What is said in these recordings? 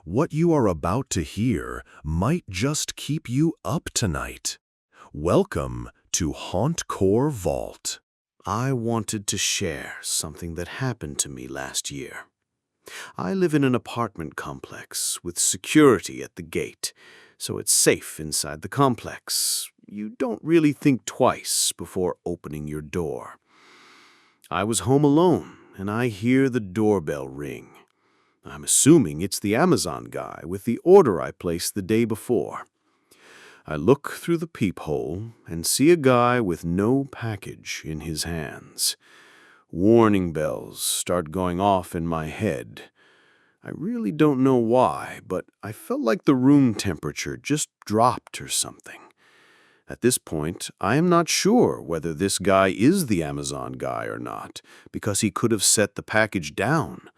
What you are about to hear might just keep you up tonight. Welcome to Hauntcore Vault. I wanted to share something that happened to me last year. I live in an apartment complex with security at the gate, so it's safe inside the complex. You don't really think twice before opening your door. I was home alone, and I hear the doorbell ring. I'm assuming it's the Amazon guy with the order I placed the day before. I look through the peephole and see a guy with no package in his hands. Warning bells start going off in my head. I really don't know why, but I felt like the room temperature just dropped or something. At this point, I am not sure whether this guy is the Amazon guy or not, because he could have set the package down.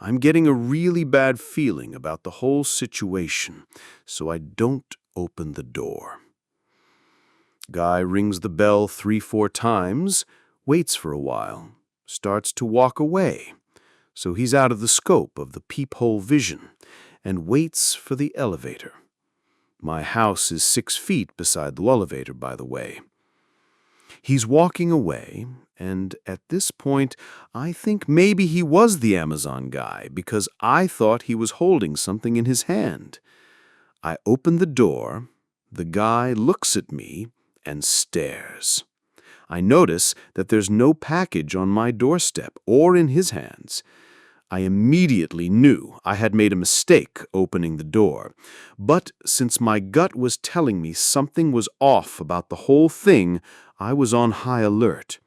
I'm getting a really bad feeling about the whole situation, so I don't open the door. Guy rings the bell 3-4 times, waits for a while, starts to walk away, so he's out of the scope of the peephole vision, and waits for the elevator. My house is 6 feet beside the elevator, by the way. He's walking away, and at this point, I think maybe he was the Amazon guy because I thought he was holding something in his hand. I open the door, the guy looks at me and stares. I notice that there's no package on my doorstep or in his hands. I immediately knew I had made a mistake opening the door, but since my gut was telling me something was off about the whole thing, I was on high alert.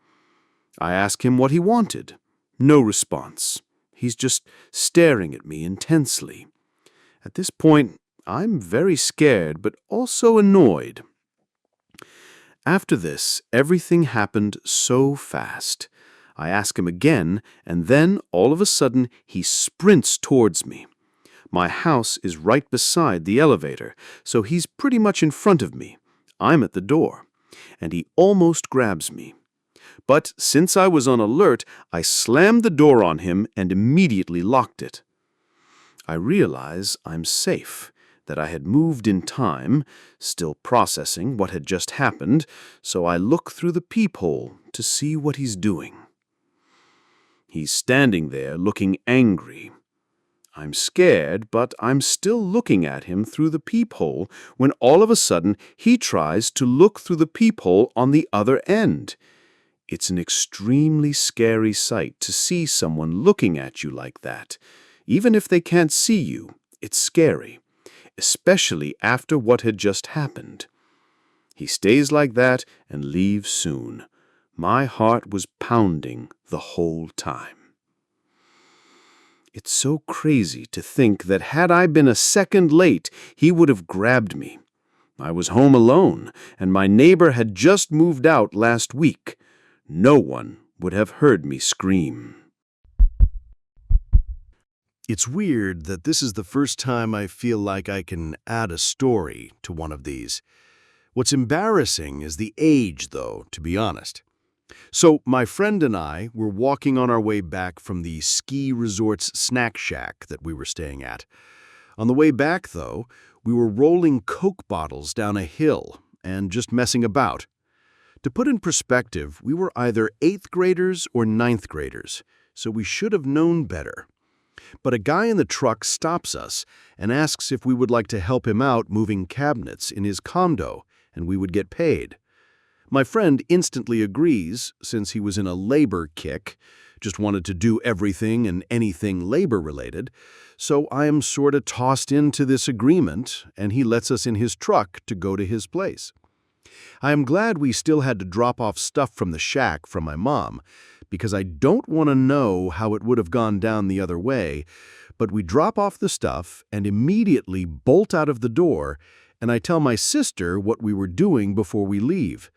I asked him what he wanted. No response. He's just staring at me intensely. At this point, I'm very scared, but also annoyed. After this, everything happened so fast. I ask him again, and then, all of a sudden, he sprints towards me. My house is right beside the elevator, so he's pretty much in front of me. I'm at the door, and he almost grabs me. But since I was on alert, I slammed the door on him and immediately locked it. I realize I'm safe, that I had moved in time, still processing what had just happened, so I look through the peephole to see what he's doing. He's standing there looking angry. I'm scared, but I'm still looking at him through the peephole when all of a sudden he tries to look through the peephole on the other end. It's an extremely scary sight to see someone looking at you like that. Even if they can't see you, it's scary, especially after what had just happened. He stays like that and leaves soon. My heart was pounding the whole time. It's so crazy to think that had I been a second late, he would have grabbed me. I was home alone, and my neighbor had just moved out last week. No one would have heard me scream. It's weird that this is the first time I feel like I can add a story to one of these. What's embarrassing is the age, though, to be honest. So my friend and I were walking on our way back from the ski resort's snack shack that we were staying at. On the way back, though, we were rolling Coke bottles down a hill and just messing about. To put in perspective, we were either 8th graders or 9th graders, so we should have known better. But a guy in the truck stops us and asks if we would like to help him out moving cabinets in his condo, and we would get paid. My friend instantly agrees, since he was in a labor kick, just wanted to do everything and anything labor-related, so I am sort of tossed into this agreement, and he lets us in his truck to go to his place. I am glad we still had to drop off stuff from the shack from my mom, because I don't want to know how it would have gone down the other way, but we drop off the stuff and immediately bolt out of the door, and I tell my sister what we were doing before we leave.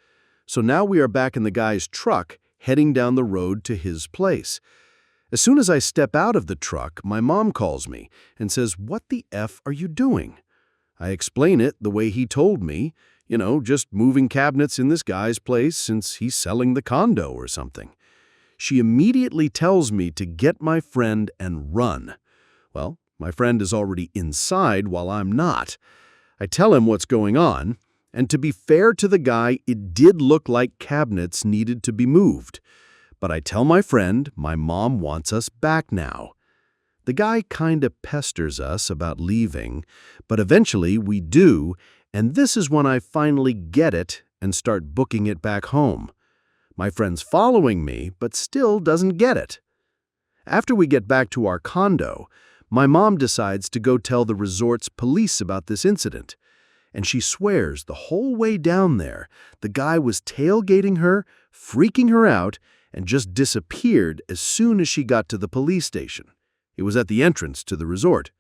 So now we are back in the guy's truck, heading down the road to his place. As soon as I step out of the truck, my mom calls me and says, "What the F are you doing?" I explain it the way he told me, just moving cabinets in this guy's place since he's selling the condo or something. She immediately tells me to get my friend and run. Well, My friend is already inside while I'm not. I tell him what's going on, and to be fair to the guy, it did look like cabinets needed to be moved. But I tell my friend my mom wants us back now. The guy kinda pesters us about leaving, but eventually we do, and this is when I finally get it and start booking it back home. My friend's following me, but still doesn't get it. After we get back to our condo, my mom decides to go tell the resort's police about this incident, and she swears the whole way down there the guy was tailgating her, freaking her out, and just disappeared as soon as she got to the police station. It was at the entrance to the resort.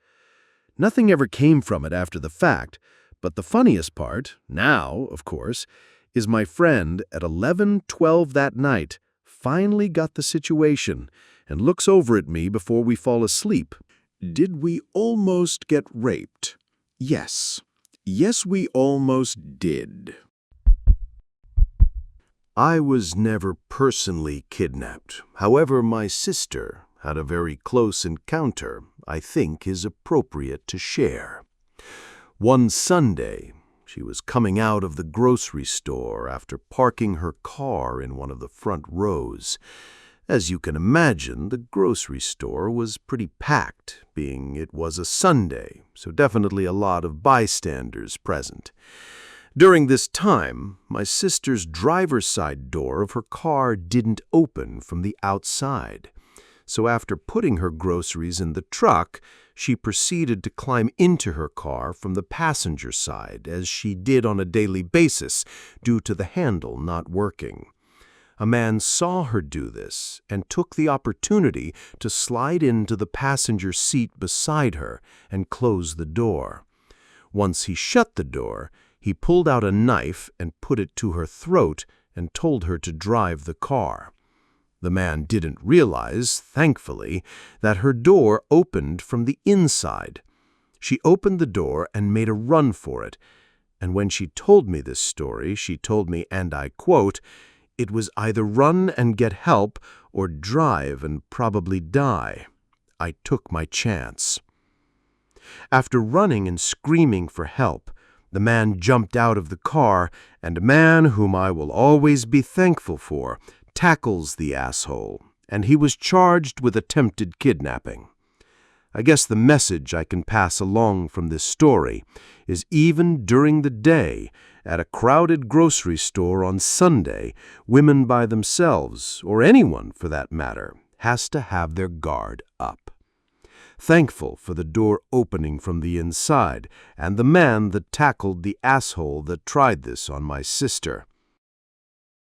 Nothing ever came from it after the fact, but the funniest part, now, of course, is my friend at 11:12 that night finally got the situation and looks over at me before we fall asleep. Did we almost get raped? Yes. Yes, we almost did. I was never personally kidnapped. However, my sister had a very close encounter I think is appropriate to share. One Sunday, she was coming out of the grocery store after parking her car in one of the front rows. As you can imagine, the grocery store was pretty packed, being it was a Sunday, so definitely a lot of bystanders present. During this time, my sister's driver's side door of her car didn't open from the outside. So after putting her groceries in the truck, she proceeded to climb into her car from the passenger side, as she did on a daily basis due to the handle not working. A man saw her do this and took the opportunity to slide into the passenger seat beside her and close the door. Once he shut the door, he pulled out a knife and put it to her throat and told her to drive the car. The man didn't realize, thankfully, that her door opened from the inside. She opened the door and made a run for it, and when she told me this story, she told me, and I quote, "It was either run and get help or drive and probably die. I took my chance." After running and screaming for help, the man jumped out of the car, and a man whom I will always be thankful for tackles the asshole, and he was charged with attempted kidnapping. I guess the message I can pass along from this story is even during the day, at a crowded grocery store on Sunday, women by themselves, or anyone for that matter, has to have their guard up. Thankful for the door opening from the inside and the man that tackled the asshole that tried this on my sister.